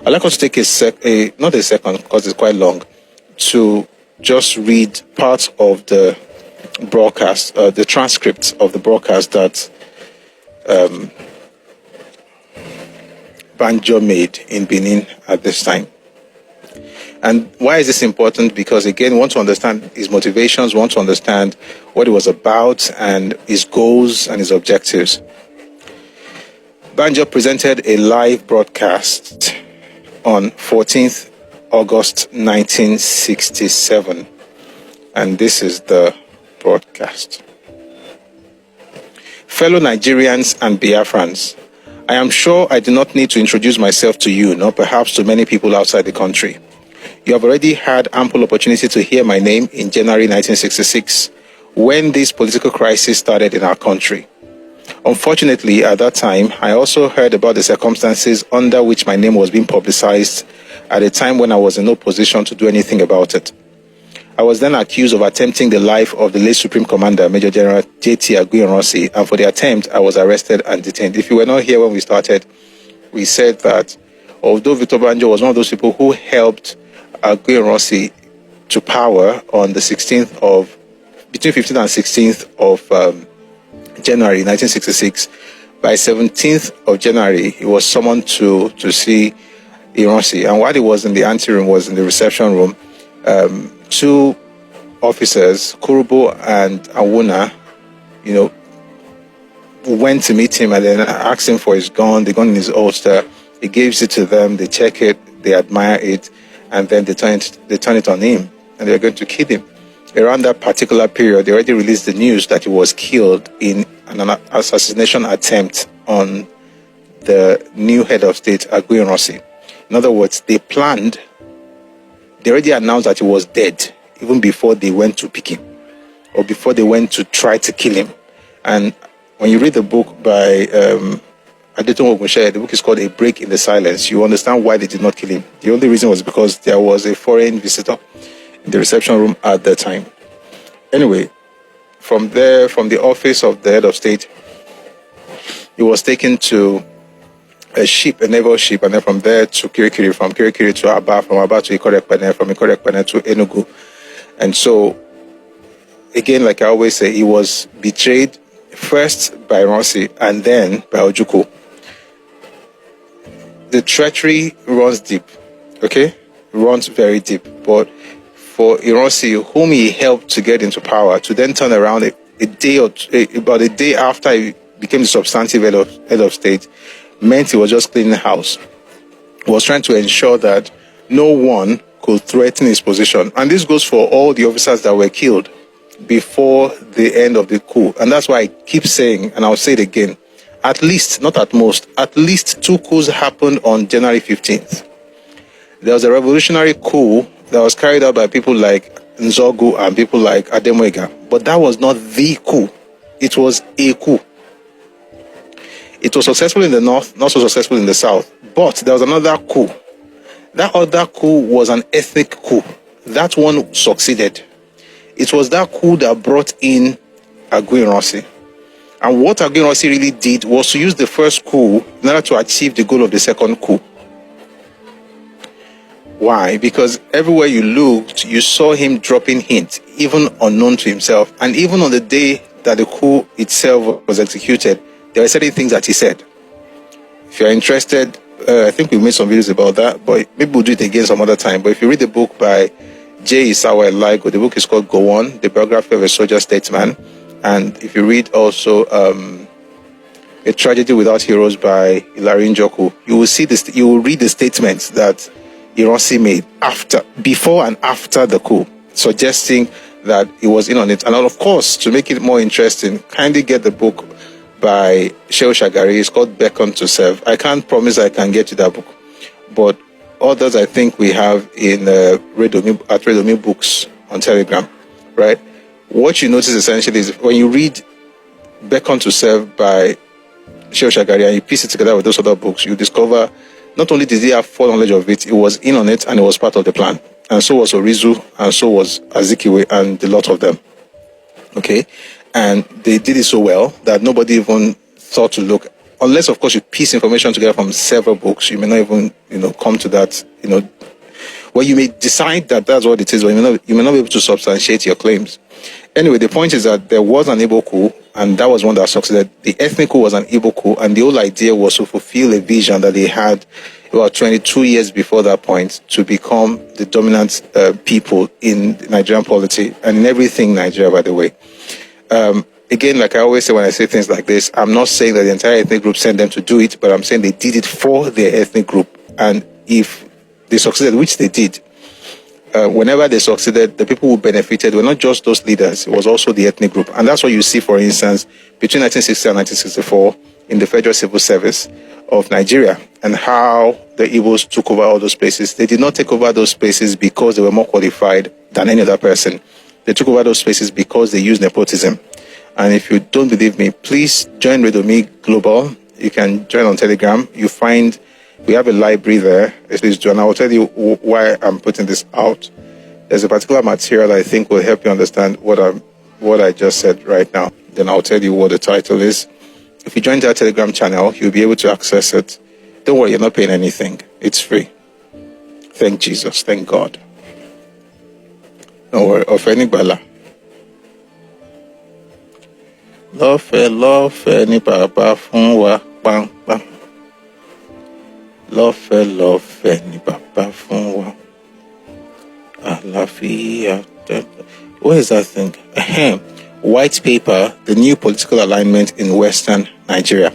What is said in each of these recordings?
I'd like us to take not a second, because it's quite long, to just read part of the broadcast, the transcript of the broadcast that Banjo made in Benin at this time. And why is this important? Because again, we want to understand his motivations, we want to understand what it was about and his goals and his objectives. Banjo presented a live broadcast on 14th August 1967. And this is the broadcast. Fellow Nigerians and Biafrans, I am sure I do not need to introduce myself to you, nor perhaps to many people outside the country. You have already had ample opportunity to hear my name in January 1966, when this political crisis started in our country. Unfortunately, at that time, I also heard about the circumstances under which my name was being publicized at a time when I was in no position to do anything about it. I was then accused of attempting the life of the late Supreme Commander, Major General J.T. Ironsi, and for the attempt, I was arrested and detained. If you were not here when we started, we said that although Victor Banjo was one of those people who helped Ironsi to power on the between 15th and 16th of January 1966, by 17th of January, he was summoned to see Ironsi. And while he was in the anteroom, was in the reception room, two officers, Kurubo and Awuna, went to meet him and then asked him for his gun, the gun in his holster. He gives it to them, they check it, they admire it, and then they turn it on him, and they're going to kill him. Around that particular period, they already released the news that he was killed in an assassination attempt on the new head of state, Ironsi. In other words, they already announced that he was dead even before they went to pick him, or before they went to try to kill him. And when you read the book by Adewale Ademoyega, the book is called A Break in the Silence, you understand why they did not kill him. The only reason was because there was a foreign visitor in the reception room at the time. Anyway, from there, from the office of the head of state, he was taken to a naval ship, and then from there to Kirikiri, from Kirikiri to Aba, from Aba to Ikorekpene, from Ikorekpene to Enugu. And so, again, like I always say, he was betrayed first by Ironsi and then by Ojukwu. The treachery runs deep, okay? Runs very deep. But for Ironsi, whom he helped to get into power, to then turn around about a day after he became the substantive head of state, meant he was just cleaning the house. He was trying to ensure that no one could threaten his position. And this goes for all the officers that were killed before the end of the coup. And that's why I keep saying, and I'll say it again, at least, not at most, at least 2 coups happened on January 15th. There was a revolutionary coup that was carried out by people like Nzogu and people like Ademoyega. But that was not the coup. It was a coup. It was successful in the north, not so successful in the south. But there was another coup. That other coup was an ethnic coup. That one succeeded. It was that coup that brought in Ironsi. And what Ironsi really did was to use the first coup in order to achieve the goal of the second coup. Why? Because everywhere you looked, you saw him dropping hints, even unknown to himself. And even on the day that the coup itself was executed, there were certain things that he said. If you're interested, I think we made some videos about that, but maybe we'll do it again some other time. But if you read the book by J. Isawa Eligo, the book is called Go On, The Biography of a Soldier Statesman. And if you read also A Tragedy Without Heroes by Hilary Njoku, you will see this. You will read the statements that Ironsi made before and after the coup, suggesting that he was in on it. And of course, to make it more interesting, kindly get the book by Shehu Shagari. It's called Beckon to Serve. I can't promise I can get you that book, but others I think we have in Redomi Books on Telegram, right? What you notice essentially is when you read Beckon to Serve by Shehu Shagari and you piece it together with those other books, you discover not only did he have full knowledge of it, he was in on it and it was part of the plan. And so was Orizu, and so was Azikiwe, and a lot of them. Okay? And they did it so well that nobody even thought to look unless, of course, you piece information together from several books, you may not even, come to that, well, you may decide that that's what it is, but you may not be able to substantiate your claims. Anyway, the point is that there was an Igbo coup, and that was one that succeeded. The ethnic coup was an Igbo coup, and the whole idea was to fulfill a vision that they had about 22 years before that point to become the dominant people in Nigerian polity and in everything Nigeria, by the way. Again, like I always say when I say things like this, I'm not saying that the entire ethnic group sent them to do it, but I'm saying they did it for their ethnic group. And if they succeeded, which they did, whenever they succeeded, the people who benefited were not just those leaders, it was also the ethnic group. And that's what you see, for instance, between 1960 and 1964 in the Federal Civil Service of Nigeria and how the Igbos took over all those places. They did not take over those places because they were more qualified than any other person. They took over those places because they used nepotism. And if you don't believe me, please join Redomi Global. You can join on Telegram. We have a library there. And I will tell you why I'm putting this out. There's a particular material I think will help you understand what I just said right now. Then I'll tell you what the title is. If you join our Telegram channel, you'll be able to access it. Don't worry, you're not paying anything. It's free. Thank Jesus. Thank God. Don't worry. Ofeni Bala. Lọ́fẹ̀ẹ́ ní bàbá fún wa pàmpàm. Lọ́fẹ̀ẹ́ ní bàbá fún wa. Àlàáfíà. What is that thing? White paper, the new political alignment in Western Nigeria.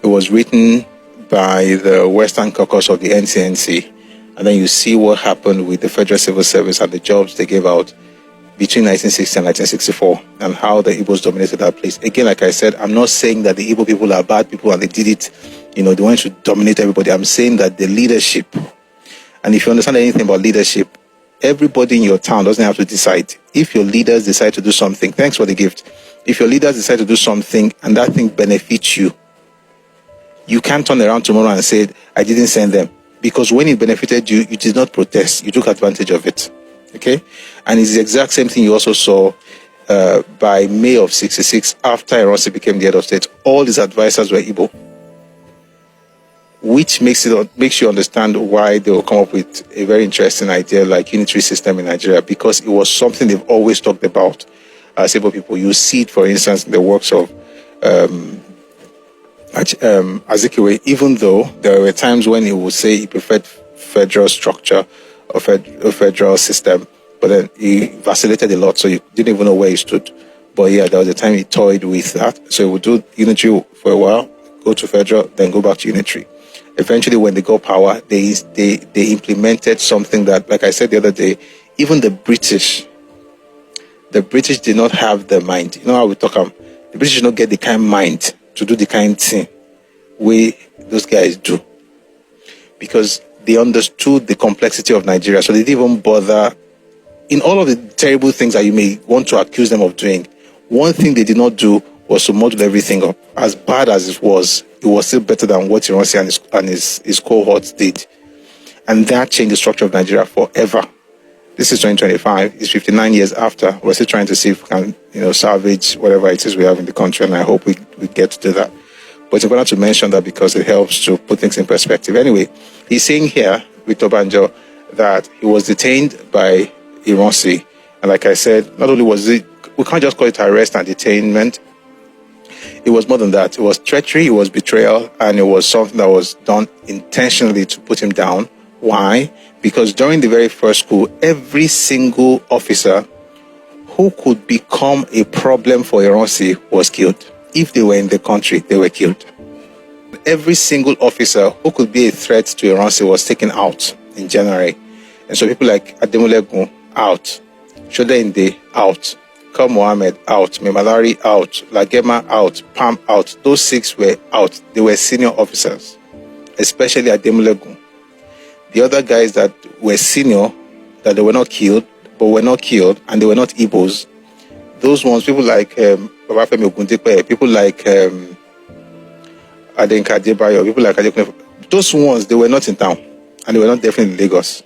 It was written by the Western Caucus of the NCNC. And then you see what happened with the Federal Civil Service and the jobs they gave out between 1960 and 1964 and how the Igbos dominated that place. Again, like I said, I'm not saying that the Igbo people are bad people and they did it, they wanted to dominate everybody. I'm saying that the leadership, and if you understand anything about leadership, everybody in your town doesn't have to decide. If your leaders decide to do something, thanks for the gift. If your leaders decide to do something and that thing benefits you, you can't turn around tomorrow and say, I didn't send them. Because when it benefited you, you did not protest. You took advantage of it. Okay? And it's the exact same thing you also saw by May of 66 after Ironsi became the head of state. All his advisors were Igbo. Which makes you understand why they will come up with a very interesting idea like Unitary system in Nigeria, because it was something they've always talked about as Igbo people. You see it, for instance, in the works of Azikiwe, even though there were times when he would say he preferred federal structure or federal system, but then he vacillated a lot, so you didn't even know where he stood. But yeah, there was a time he toyed with that. So he would do Unitary for a while, go to federal, then go back to Unitary. Eventually, when they got power, they implemented something that, like I said the other day, even the British did not have the mind. You know how we talk about the British did not get the kind of mind to do the kind of thing way those guys do, because they understood the complexity of Nigeria, so they didn't even bother in all of the terrible things that you may want to accuse them of doing. One thing they did not do was to model everything up. As bad as it was still better than what Ironsi and his cohorts did. And that changed the structure of Nigeria forever. This is 2025. It's 59 years after. We're still trying to see if we can, salvage whatever it is we have in the country, and I hope we get to do that. But it's important to mention that because it helps to put things in perspective. Anyway, he's saying here, Victor Banjo, that he was detained by Ironsi. And like I said, not only was it, we can't just call it arrest and detainment. It was more than that. It was treachery, it was betrayal, and it was something that was done intentionally to put him down. Why? Because during the very first coup, every single officer who could become a problem for Ironsi was killed. If they were in the country, they were killed. Every single officer who could be a threat to Ironsi was taken out in January. And so people like Ademoyega out, Shodeinde out, Kal Mohammed out, Memalari out, Lagema out, Pam out. Those 6 were out. They were senior officers, especially Ademoyega. The other guys that were senior, that they were not killed, and they were not Igbos. Those ones, people like Babafemi Ogundipe, people like Adenka Adebayo, people like Adekunle, those ones, they were not in town, and they were not definitely in Lagos.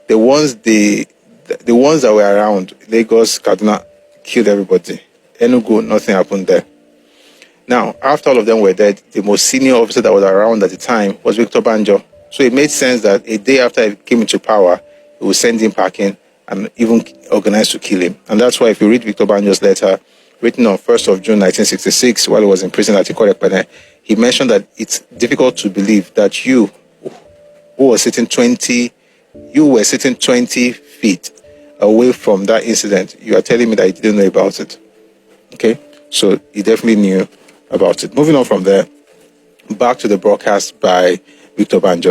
The ones that were around Lagos, Kaduna, killed everybody. Enugu, nothing happened there. Now, after all of them were dead, the most senior officer that was around at the time was Victor Banjo. So it made sense that a day after he came into power, he would send him packing and even organize to kill him. And that's why if you read Victor Banjo's letter, written on 1st of June 1966, while he was in prison at Ikorekpene, he mentioned that it's difficult to believe that you were sitting 20 feet away from that incident. You are telling me that you didn't know about it. Okay? So he definitely knew about it. Moving on from there, back to the broadcast by Victor Banjo.